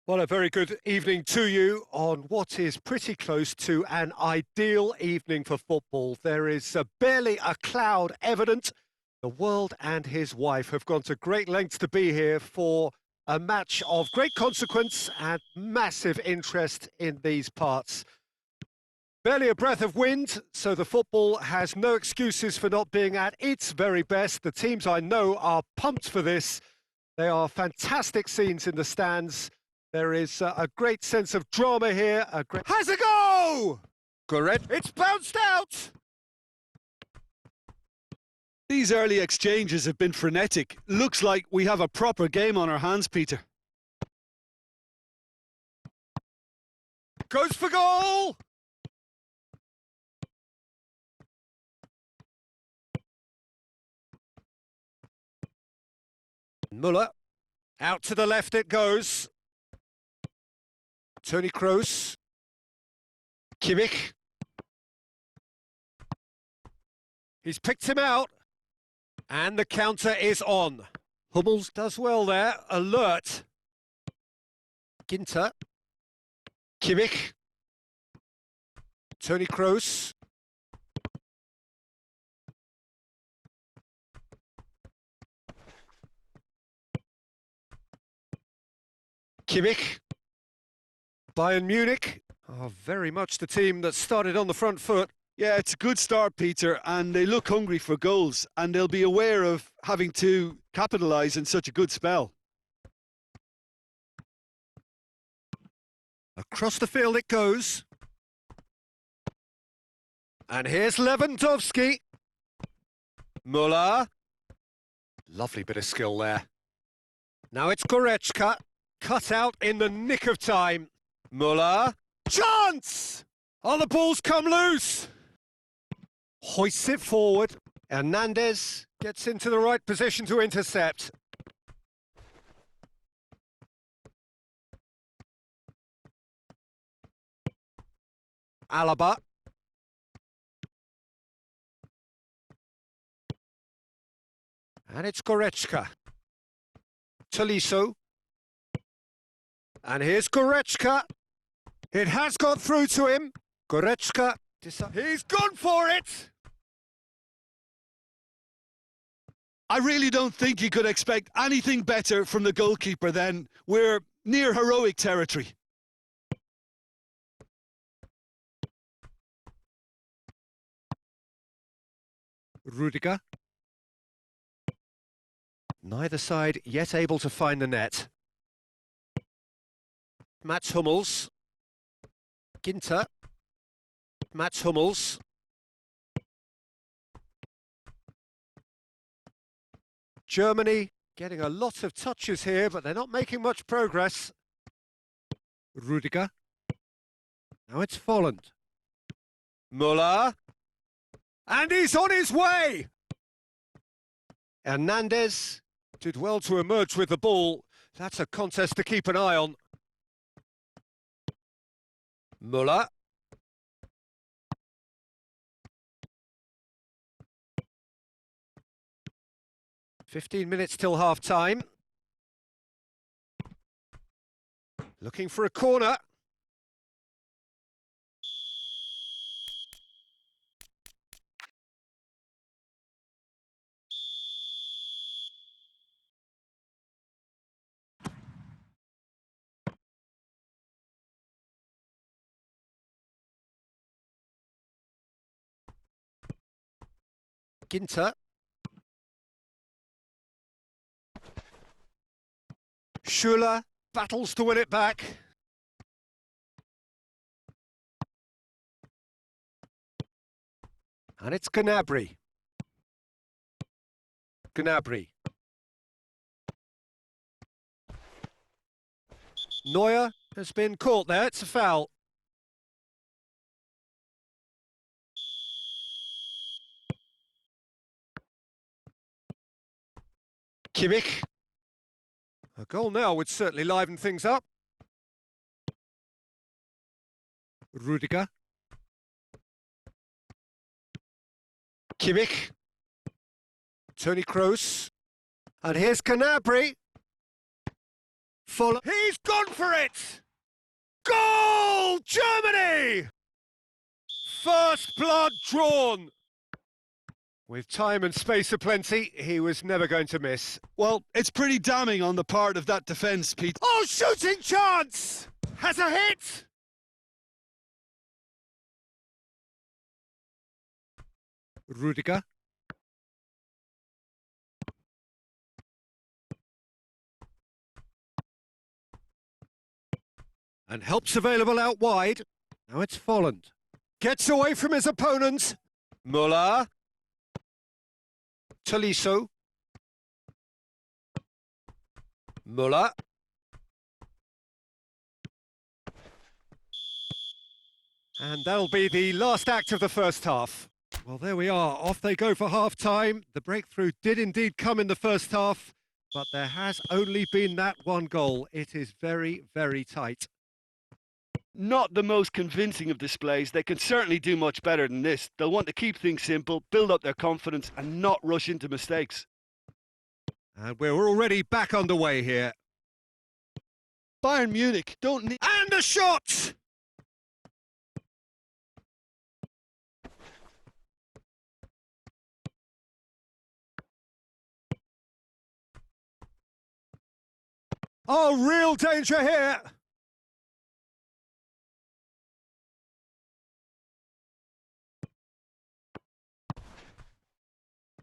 Well, a very good evening to you on what is pretty close to an ideal evening for football. There is barely a cloud evident. The world and his wife have gone to great lengths to be here for a match of great consequence and massive interest in these parts. Barely a breath of wind, so the football has no excuses for not being at its very best. The teams I know are pumped for this. They are fantastic scenes in the stands. There is a great sense of drama here. Has a go! Correct. It's bounced out! These early exchanges have been frenetic. Looks like we have a proper game on our hands, Peter. Goes for goal! Muller. Out to the left it goes. Tony Kroos. Kimmich. He's picked him out. And the counter is on. Hummels does well there. Alert. Ginter. Kimmich. Tony Kroos. Kimmich. Bayern Munich are very much the team that started on the front foot. Yeah, it's a good start, Peter, and they look hungry for goals, and they'll be aware of having to capitalise in such a good spell. Across the field it goes. And here's Lewandowski. Muller. Lovely bit of skill there. Now it's Goretzka. Cut out in the nick of time. Muller. Chance! Oh, the ball's come loose. Hoists it forward. Hernandez gets into the right position to intercept. Alaba. And it's Goretzka. Tolisso. And here's Goretzka. It has got through to him. Goretzka. He's gone for it! I really don't think you could expect anything better from the goalkeeper then. We're near heroic territory. Rudiger. Neither side yet able to find the net. Mats Hummels. Ginter. Mats Hummels. Germany getting a lot of touches here, but they're not making much progress. Rudiger. Now it's Folland. Muller. And he's on his way! Hernandez did well to emerge with the ball. That's a contest to keep an eye on. Muller. "15 minutes till half-time. Looking for a corner. Ginter. Schuller battles to win it back. And it's Gnabry. Gnabry. Neuer has been caught there. It's a foul. Kimmich. A goal now would certainly liven things up. Rudiger. Kimmich. Tony Kroos. And here's Gnabry. He's gone for it! Goal! Germany! First blood drawn. With time and space aplenty, he was never going to miss. Well, it's pretty damning on the part of that defence, Pete. Oh, shooting chance! Has a hit! Rudiger. And help's available out wide. Now it's Folland. Gets away from his opponent. Muller. Tolisso. Muller. And that'll be the last act of the first half. Well, there we are. Off they go for half-time. The breakthrough did indeed come in the first half, but there has only been that one goal. It is very, very tight. Not the most convincing of displays. They can certainly do much better than this. They'll want to keep things simple, build up their confidence and not rush into mistakes. And we're already back underway here. Bayern Munich don't need... And a shot! Oh, real danger here!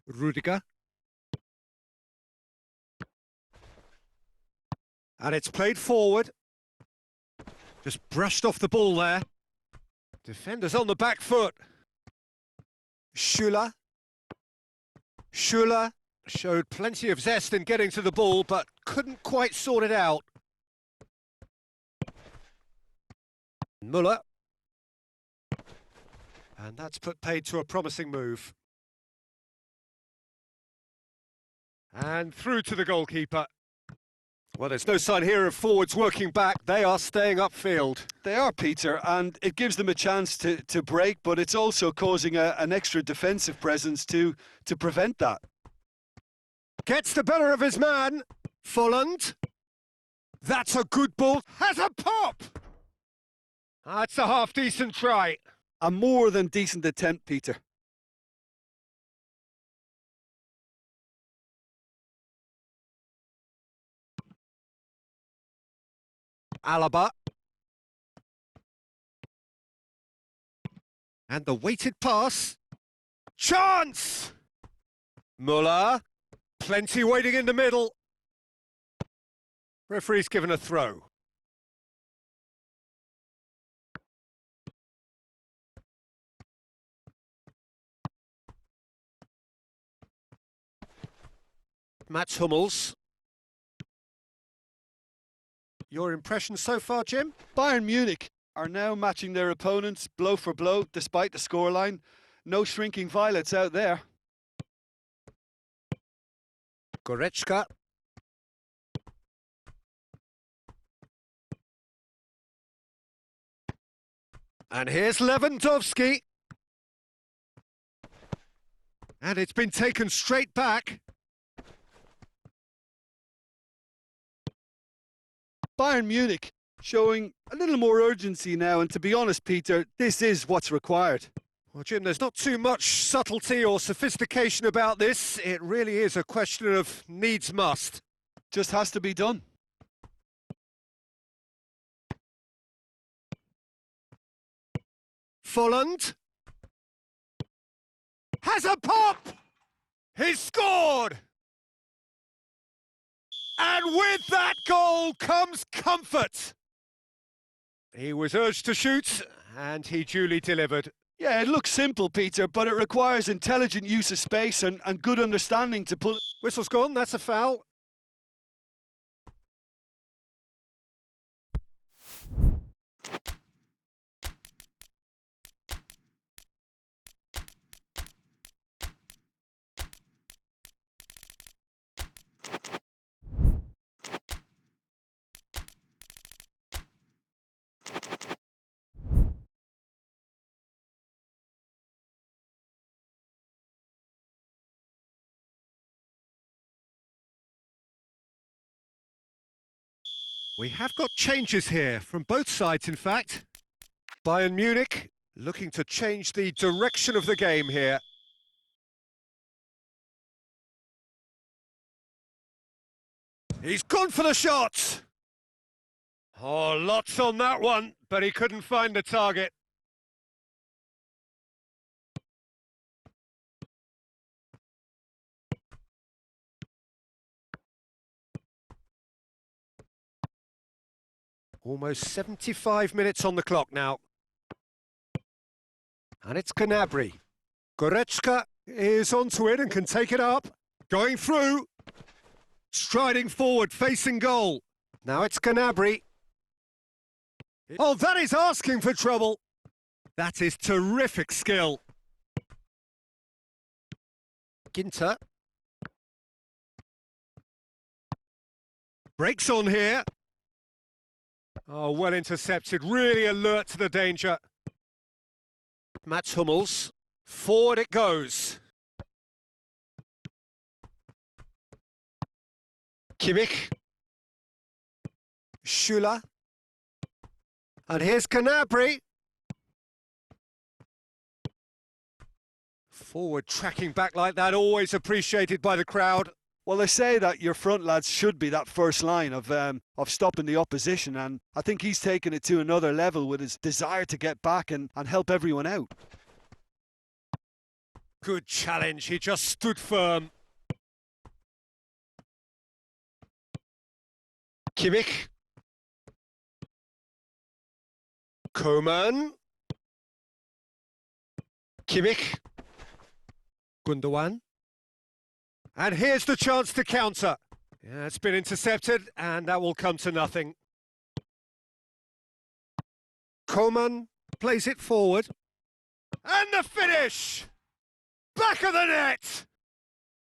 Rudiger. And it's played forward. Just brushed off the ball there. Defenders on the back foot. Schuler. Schuler showed plenty of zest in getting to the ball, but couldn't quite sort it out. Muller. And that's put paid to a promising move. And through to the goalkeeper. Well, there's no sign here of forwards working back. They are staying upfield. They are, Peter, and it gives them a chance to break, but it's also causing an extra defensive presence to prevent that. Gets the better of his man. Folland. That's a good ball. Has a pop! That's a half-decent try. A more than decent attempt, Peter. Alaba. And the weighted pass. Chance! Muller. Plenty waiting in the middle. Referee's given a throw. Mats Hummels. Your impression so far, Jim? Bayern Munich are now matching their opponents blow for blow, despite the scoreline. No shrinking violets out there. Goretzka. And here's Lewandowski. And it's been taken straight back. Bayern Munich showing a little more urgency now, and to be honest, Peter, this is what's required. Well, Jim, there's not too much subtlety or sophistication about this. It really is a question of needs must. Just has to be done. Folland. Has a pop! He's scored! And with that goal comes comfort. He was urged to shoot, and he duly delivered. Yeah, it looks simple, Peter, but it requires intelligent use of space and good understanding to pull... Whistle's gone, that's a foul. We have got changes here from both sides, in fact. Bayern Munich looking to change the direction of the game here. He's gone for the shot! Oh, lots on that one, but he couldn't find the target. Almost 75 minutes on the clock now. And it's Gnabry. Goretzka is onto it and can take it up. Going through. Striding forward, facing goal. Now it's Gnabry. Oh, that is asking for trouble. That is terrific skill. Ginter. Breaks on here. Oh, well intercepted. Really alert to the danger. Mats Hummels. Forward it goes. Kimmich. Schüller. And here's Gnabry. Forward tracking back like that, always appreciated by the crowd. Well, they say that your front lads should be that first line of stopping the opposition, and I think he's taken it to another level with his desire to get back and help everyone out. Good challenge, he just stood firm. Kimmich. Coman. Kimmich. Gundogan. And here's the chance to counter. Yeah, it's been intercepted, and that will come to nothing. Coman plays it forward. And the finish! Back of the net!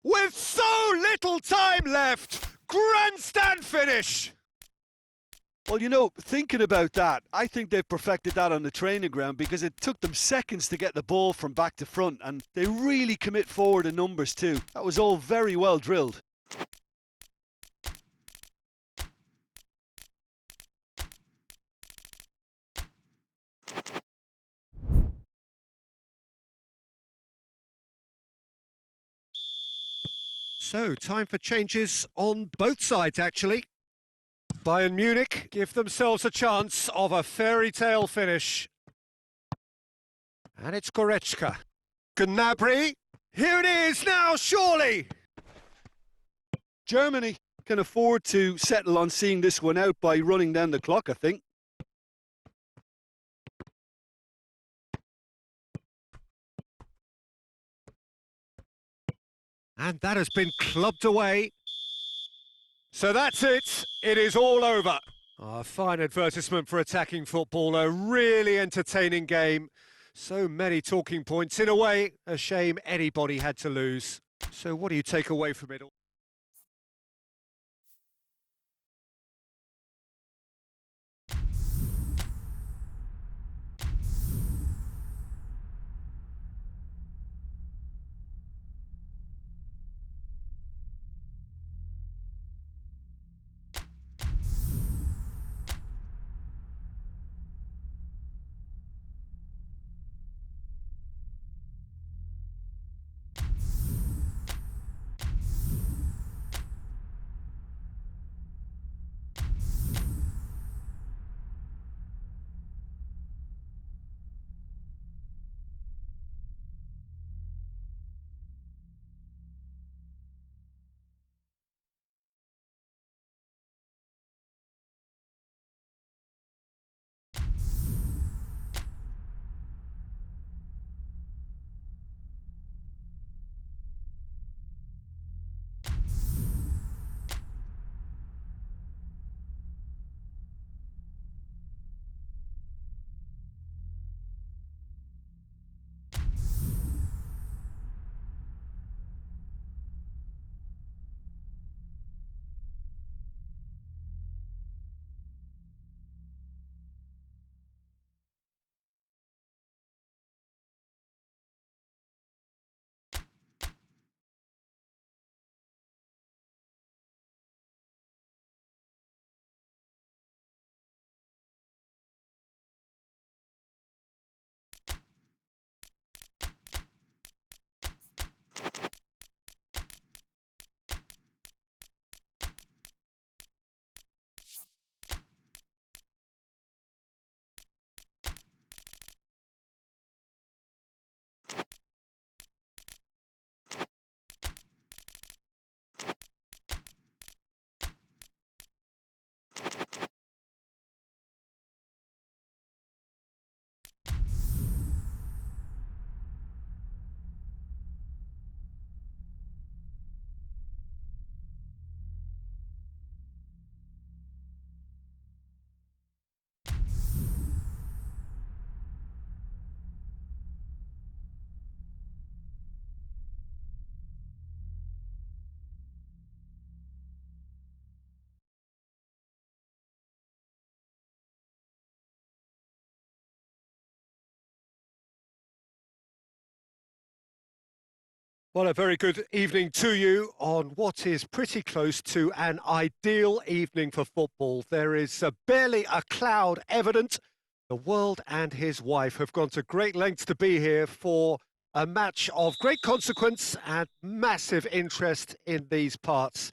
With so little time left! Grandstand finish! Well, you know, thinking about that, I think they've perfected that on the training ground because it took them seconds to get the ball from back to front, and they really commit forward in numbers too. That was all very well drilled. So, time for changes on both sides, actually. Bayern Munich give themselves a chance of a fairy tale finish. And it's Goretzka. Gnabry. Here it is now, surely! Germany can afford to settle on seeing this one out by running down the clock, I think. And that has been clubbed away. So that's it. It is all over. A fine advertisement for attacking football. A really entertaining game. So many talking points. In a way, a shame anybody had to lose. So what do you take away from it all? Well, a very good evening to you on what is pretty close to an ideal evening for football. There is barely a cloud evident. The world and his wife have gone to great lengths to be here for a match of great consequence and massive interest in these parts.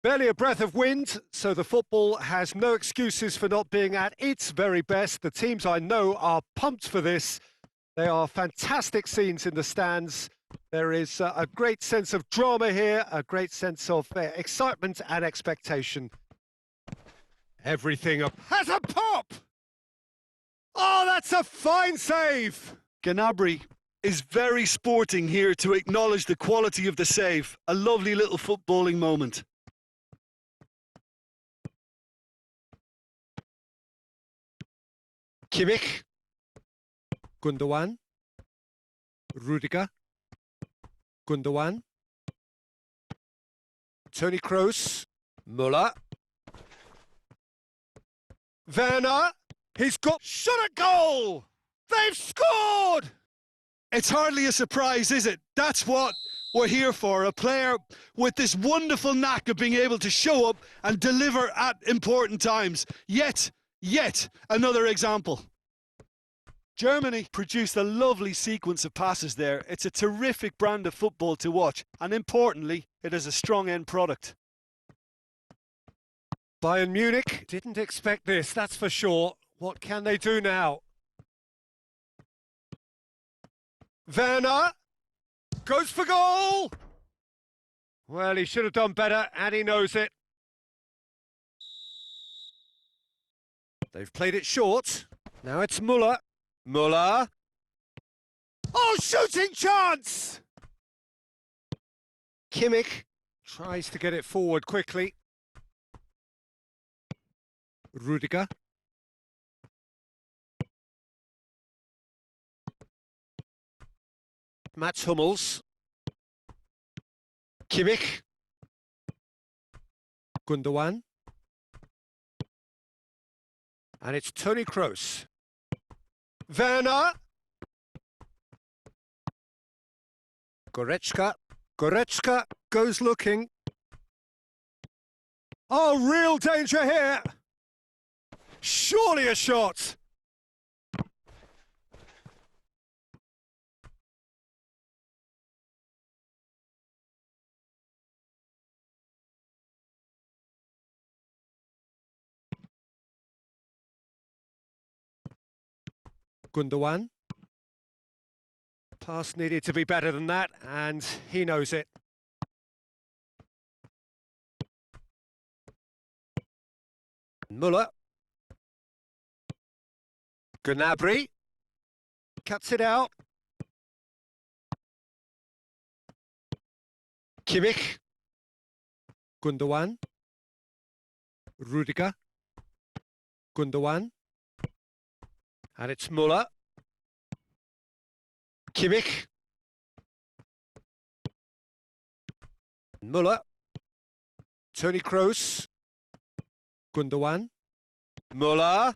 Barely a breath of wind, so the football has no excuses for not being at its very best. The teams I know are pumped for this. They are fantastic scenes in the stands. There is a great sense of drama here, a great sense of excitement and expectation. Everything has a pop! Oh, that's a fine save! Gnabry is very sporting here to acknowledge the quality of the save. A lovely little footballing moment. Kimmich, Gundogan, Rudiger, Gundogan, Toni Kroos, Müller, Werner, he's got shot at goal! They've scored! It's hardly a surprise, is it? That's what we're here for, a player with this wonderful knack of being able to show up and deliver at important times. Yet another example. Germany produced a lovely sequence of passes there. It's a terrific brand of football to watch, and importantly, it is a strong end product. Bayern Munich didn't expect this, that's for sure. What can they do now? Werner goes for goal! Well, he should have done better, and he knows it. They've played it short. Now it's Müller. Müller. Oh, shooting chance! Kimmich tries to get it forward quickly. Rudiger. Mats Hummels. Kimmich. Gundogan. And it's Toni Kroos. Werner. Goretzka. Goretzka goes looking. Oh, real danger here. Surely a shot. Gundogan. Pass needed to be better than that, and he knows it. Müller. Gnabry. Cuts it out. Kimmich. Gundogan. Rudiger. Gundogan. And it's Müller. Kimmich. Müller. Toni Kroos. Gundogan. Müller.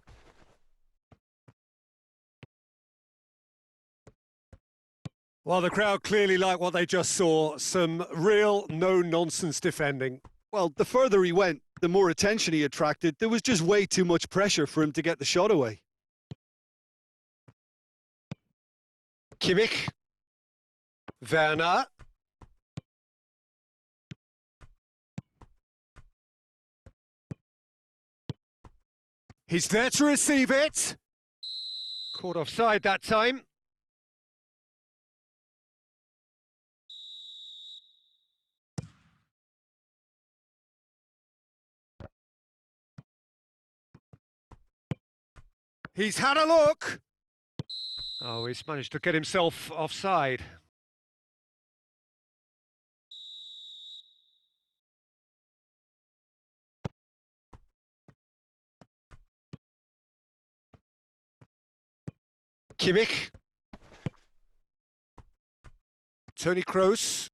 Well, the crowd clearly like what they just saw. Some real no-nonsense defending. Well, the further he went, the more attention he attracted. There was just way too much pressure for him to get the shot away. Kimmich. Werner. He's there to receive it. Caught offside that time. He's had a look. Oh, he's managed to get himself offside. Kimmich. Toni Kroos.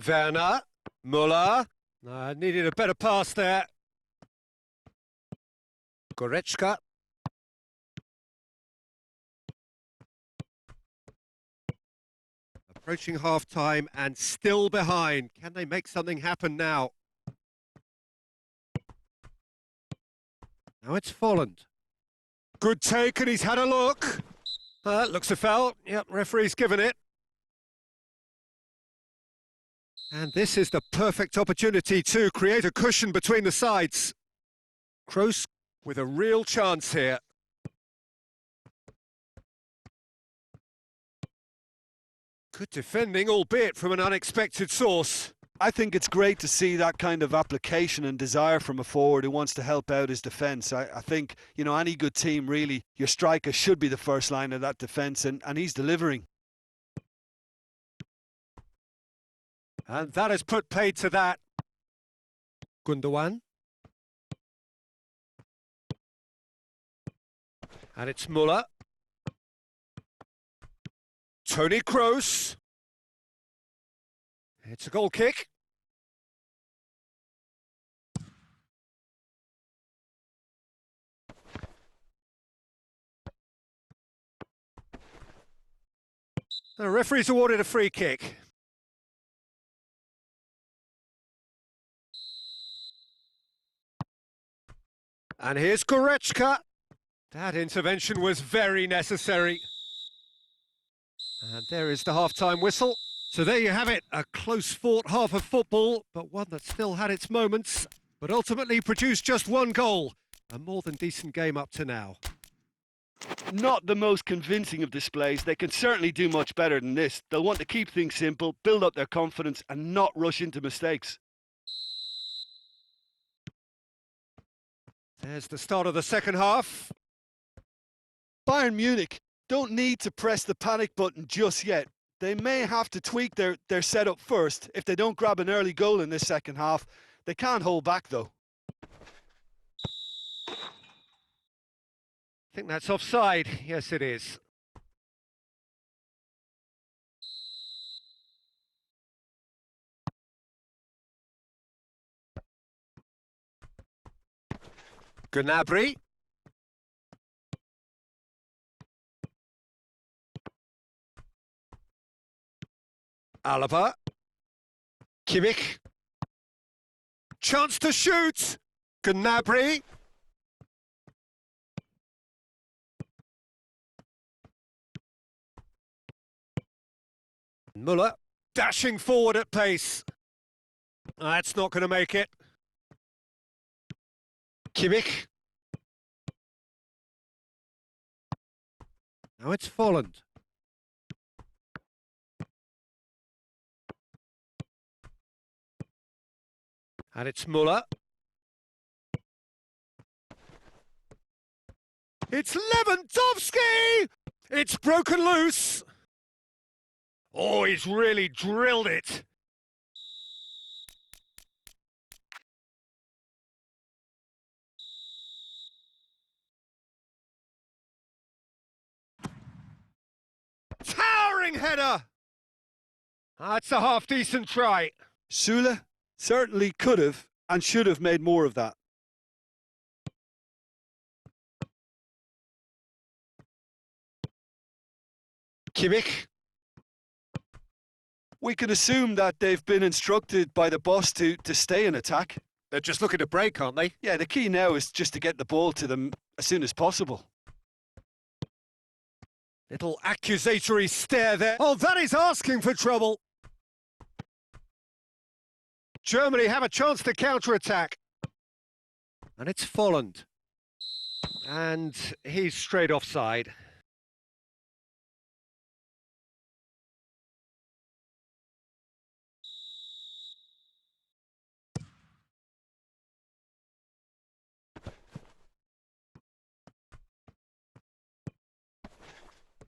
Werner. Müller. Needed a better pass there. Goretzka. Approaching half-time and still behind. Can they make something happen now? Now it's Folland. Good take, and he's had a look. Looks a foul. Yep, referee's given it. And this is the perfect opportunity to create a cushion between the sides. Kroos with a real chance here. Good defending, albeit from an unexpected source. I think it's great to see that kind of application and desire from a forward who wants to help out his defence. I think, you know, any good team, really, your striker should be the first line of that defence, and he's delivering. And that has put paid to that. Gundogan. And it's Muller. Toni Kroos. It's a goal kick. The referee's awarded a free kick. And here's Goretzka. That intervention was very necessary. And there is the half-time whistle. So there you have it, a close-fought half of football, but one that still had its moments, but ultimately produced just one goal. A more than decent game up to now. Not the most convincing of displays. They can certainly do much better than this. They'll want to keep things simple, build up their confidence, and not rush into mistakes. There's the start of the second half. Bayern Munich don't need to press the panic button just yet. They may have to tweak their setup first if they don't grab an early goal in this second half. They can't hold back, though. I think that's offside. Yes, it is. Gnabry. Alaba. Kimmich. Chance to shoot. Gnabry. Muller dashing forward at pace. That's not going to make it. Kimmich. Now it's Folland. And it's Muller. It's Lewandowski! It's broken loose. Oh, he's really drilled it. Towering header. That's a half-decent try. Sula certainly could have and should have made more of that. Kimmich. We can assume that they've been instructed by the boss to stay in attack. They're just looking to break, aren't they? Yeah, the key now is just to get the ball to them as soon as possible. Little accusatory stare there. Oh, that is asking for trouble. Germany have a chance to counter-attack. And it's Folland. And he's straight offside.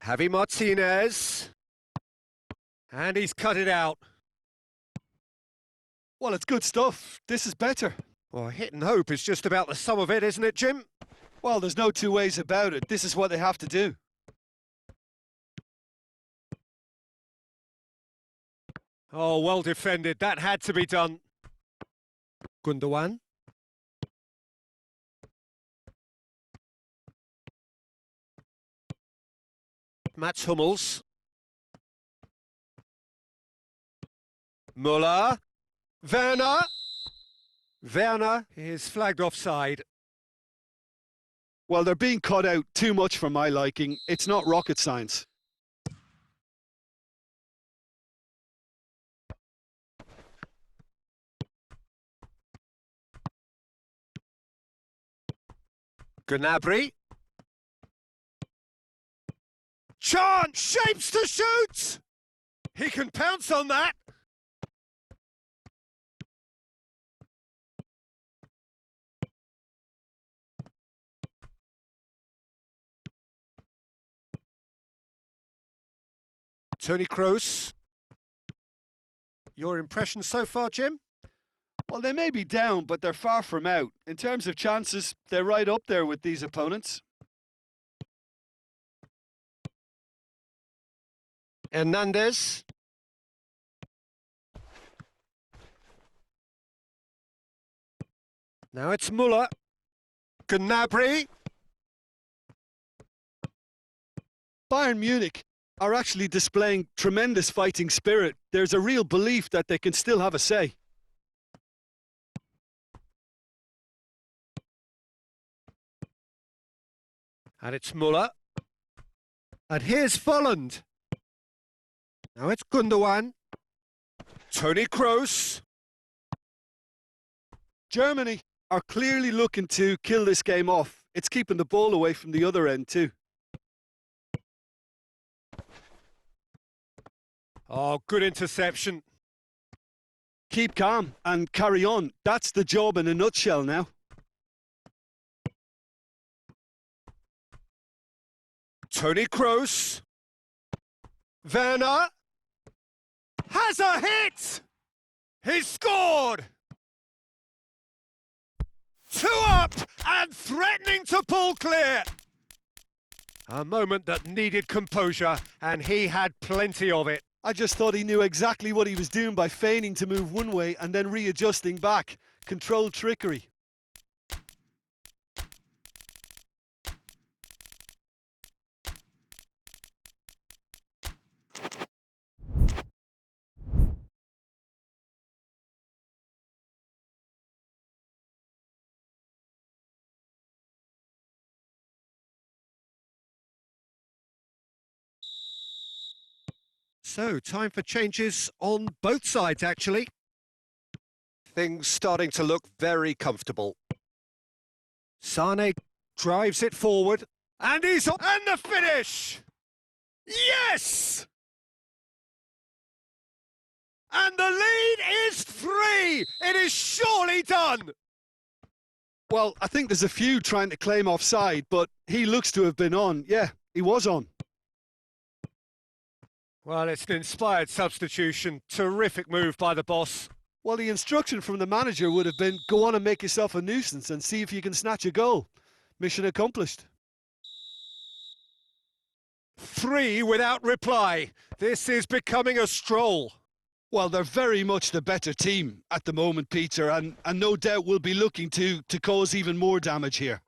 Javi Martinez. And he's cut it out. Well, it's good stuff. This is better. Well, hit and hope is just about the sum of it, isn't it, Jim? Well, there's no two ways about it. This is what they have to do. Oh, well defended. That had to be done. Gundogan. Mats Hummels. Muller. Werner. Werner is flagged offside. Well, they're being cut out too much for my liking. It's not rocket science. Gnabry. Chance! Shapes to shoot! He can pounce on that. Tony Kroos. Your impression so far, Jim? Well, they may be down, but they're far from out. In terms of chances, they're right up there with these opponents. Hernandez. Now it's Muller. Gnabry. Bayern Munich are actually displaying tremendous fighting spirit. There's a real belief that they can still have a say. And it's Muller. And here's Volland. Now it's Gundogan. Tony Kroos. Germany are clearly looking to kill this game off. It's keeping the ball away from the other end too. Oh, good interception. Keep calm and carry on. That's the job in a nutshell now. Tony Kroos. Werner. Has a hit! He scored! 2 up and threatening to pull clear. A moment that needed composure, and he had plenty of it. I just thought he knew exactly what he was doing by feigning to move one way and then readjusting back. Controlled trickery. So, time for changes on both sides, actually. Things starting to look very comfortable. Sane drives it forward, and he's on, and the finish! Yes! And the lead is 3! It is surely done! Well, I think there's a few trying to claim offside, but he looks to have been on. Yeah, he was on. Well, it's an inspired substitution. Terrific move by the boss. Well, the instruction from the manager would have been, go on and make yourself a nuisance and see if you can snatch a goal. Mission accomplished. 3 without reply. This is becoming a stroll. Well, they're very much the better team at the moment, Peter, and no doubt will be looking to cause even more damage here.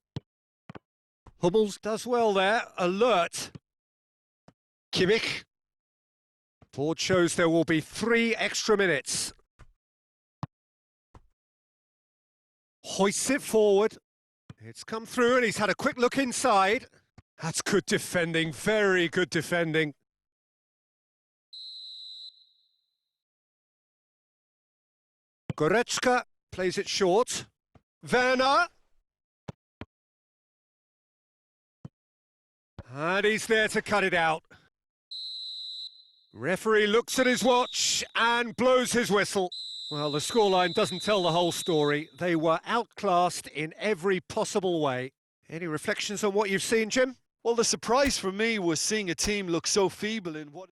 Hummels does well there. Alert. Kimmich. Board shows there will be 3 extra minutes. Hoists it forward. It's come through and he's had a quick look inside. That's good defending, very good defending. Goretzka plays it short. Werner. And he's there to cut it out. Referee looks at his watch and blows his whistle. Well, the scoreline doesn't tell the whole story. They were outclassed in every possible way. Any reflections on what you've seen, Jim? Well, the surprise for me was seeing a team look so feeble in what